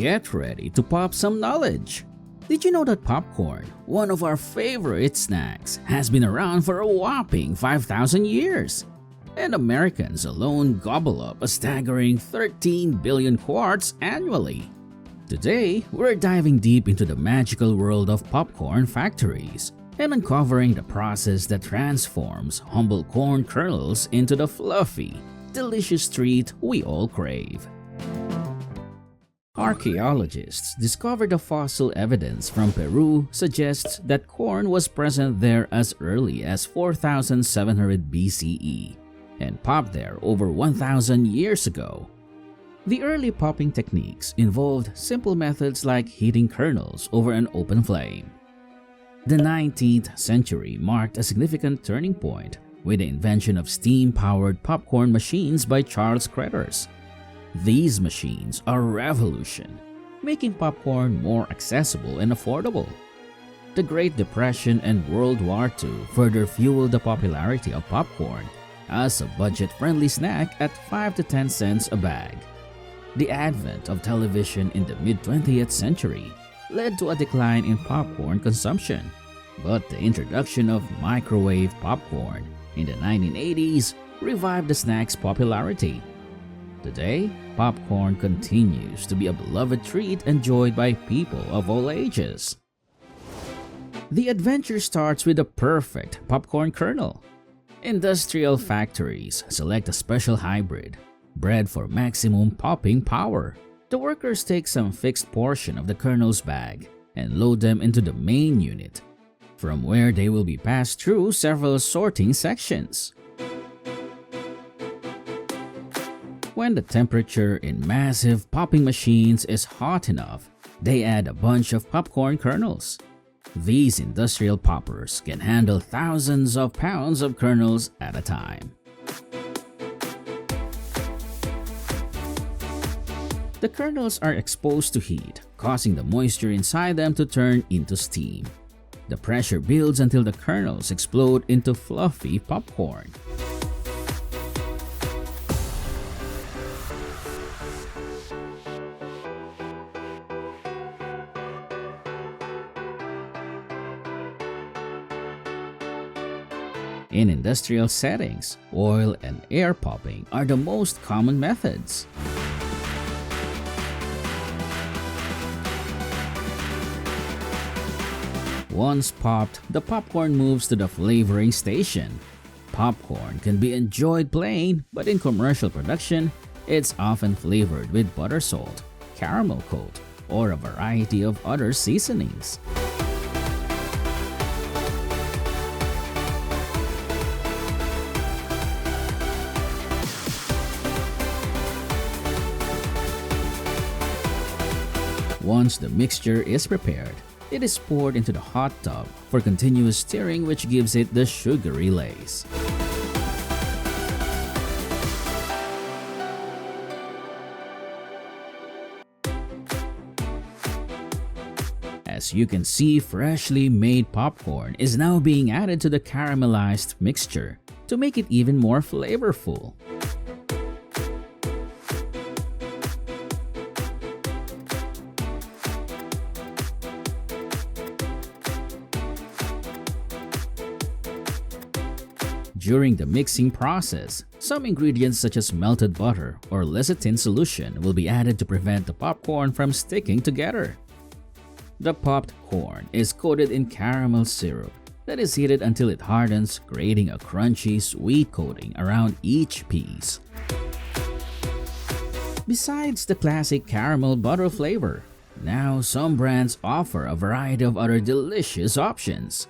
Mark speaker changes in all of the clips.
Speaker 1: Get ready to pop some knowledge! Did you know that popcorn, one of our favorite snacks, has been around for a whopping 5,000 years? And Americans alone gobble up a staggering 13 billion quarts annually. Today, we're diving deep into the magical world of popcorn factories and uncovering the process that transforms humble corn kernels into the fluffy, delicious treat we all crave. Archaeologists discovered the fossil evidence from Peru suggests that corn was present there as early as 4700 BCE and popped there over 1000 years ago. The early popping techniques involved simple methods like heating kernels over an open flame. The 19th century marked a significant turning point with the invention of steam-powered popcorn machines by Charles Cretors. These machines are a revolution, making popcorn more accessible and affordable. The Great Depression and World War II further fueled the popularity of popcorn as a budget-friendly snack at 5 to 10 cents a bag. The advent of television in the mid-20th century led to a decline in popcorn consumption, but the introduction of microwave popcorn in the 1980s revived the snack's popularity. Today, popcorn continues to be a beloved treat enjoyed by people of all ages. The adventure starts with the perfect popcorn kernel. Industrial factories select a special hybrid, bred for maximum popping power. The workers take some fixed portion of the kernel's bag and load them into the main unit, from where they will be passed through several sorting sections. When the temperature in massive popping machines is hot enough, they add a bunch of popcorn kernels. These industrial poppers can handle thousands of pounds of kernels at a time. The kernels are exposed to heat, causing the moisture inside them to turn into steam. The pressure builds until the kernels explode into fluffy popcorn. In industrial settings, oil and air popping are the most common methods. Once popped, the popcorn moves to the flavoring station. Popcorn can be enjoyed plain, but in commercial production, it's often flavored with butter salt, caramel coat, or a variety of other seasonings. Once the mixture is prepared, it is poured into the hot tub for continuous stirring, which gives it the sugary lace. As you can see, freshly made popcorn is now being added to the caramelized mixture to make it even more flavorful. During the mixing process, some ingredients such as melted butter or lecithin solution will be added to prevent the popcorn from sticking together. The popped corn is coated in caramel syrup that is heated until it hardens, creating a crunchy, sweet coating around each piece. Besides the classic caramel butter flavor, now some brands offer a variety of other delicious options.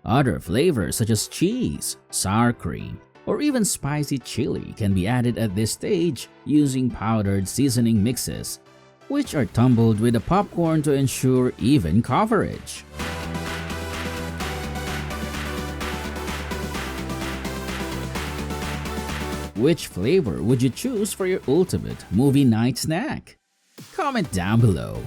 Speaker 1: Other flavors such as cheese, sour cream, or even spicy chili can be added at this stage using powdered seasoning mixes, which are tumbled with the popcorn to ensure even coverage. Which flavor would you choose for your ultimate movie night snack? Comment down below.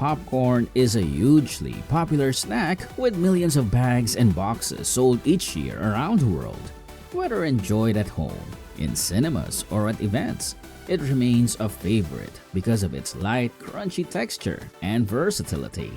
Speaker 1: popcorn is a hugely popular snack with millions of bags and boxes sold each year around the world. Whether enjoyed at home, in cinemas, or at events, it remains a favorite because of its light, crunchy texture and versatility.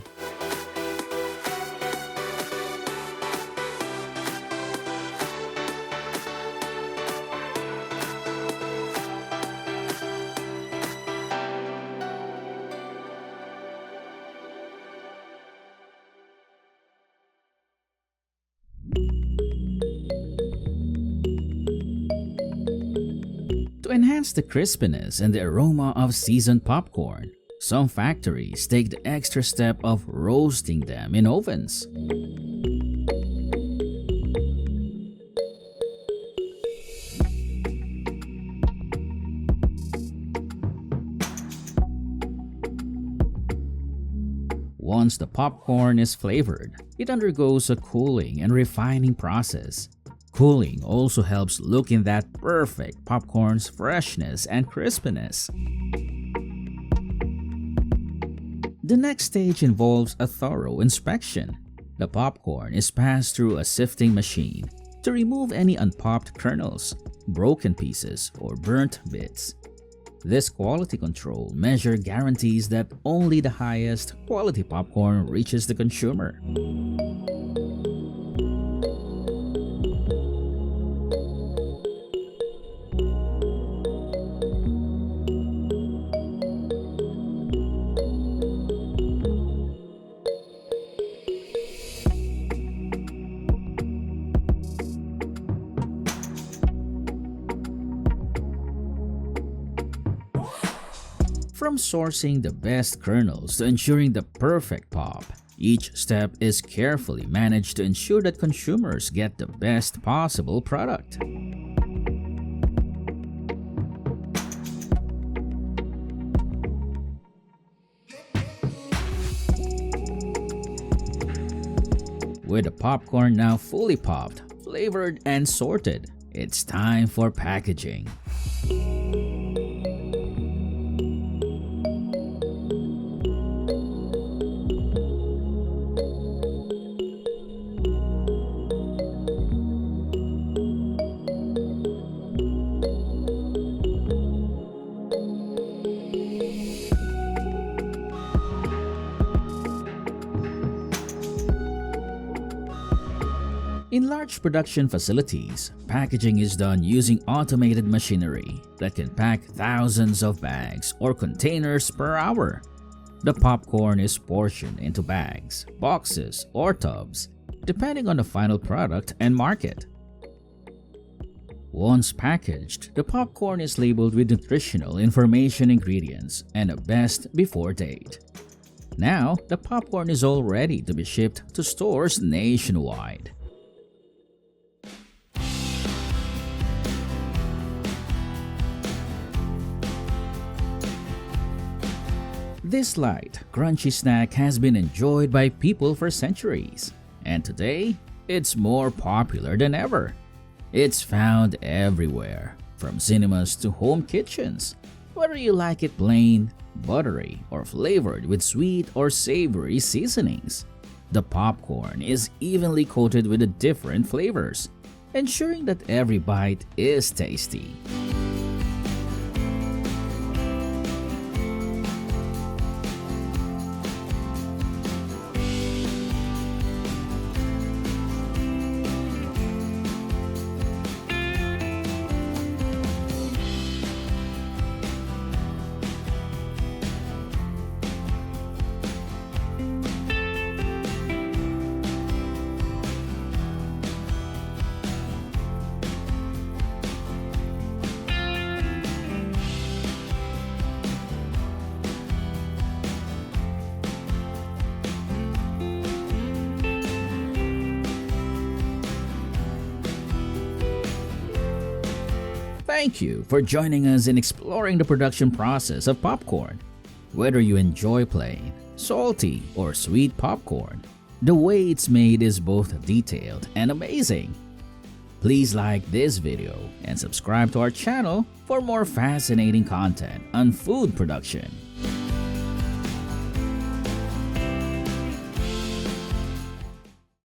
Speaker 1: To enhance the crispiness and the aroma of seasoned popcorn, some factories take the extra step of roasting them in ovens. Once the popcorn is flavored, it undergoes a cooling and refining process. Cooling also helps lock in that perfect popcorn's freshness and crispiness. The next stage involves a thorough inspection. The popcorn is passed through a sifting machine to remove any unpopped kernels, broken pieces, or burnt bits. This quality control measure guarantees that only the highest quality popcorn reaches the consumer. From sourcing the best kernels to ensuring the perfect pop, each step is carefully managed to ensure that consumers get the best possible product. With the popcorn now fully popped, flavored, and sorted, it's time for packaging. In large production facilities, packaging is done using automated machinery that can pack thousands of bags or containers per hour. The popcorn is portioned into bags, boxes, or tubs, depending on the final product and market. Once packaged, the popcorn is labeled with nutritional information, ingredients, and a best before date. Now, the popcorn is all ready to be shipped to stores nationwide. This light, crunchy snack has been enjoyed by people for centuries, and today, it's more popular than ever. It's found everywhere, from cinemas to home kitchens. Whether you like it plain, buttery, or flavored with sweet or savory seasonings, the popcorn is evenly coated with the different flavors, ensuring that every bite is tasty. Thank you for joining us in exploring the production process of popcorn. Whether you enjoy plain, salty, or sweet popcorn, the way it's made is both detailed and amazing. Please like this video and subscribe to our channel for more fascinating content on food production.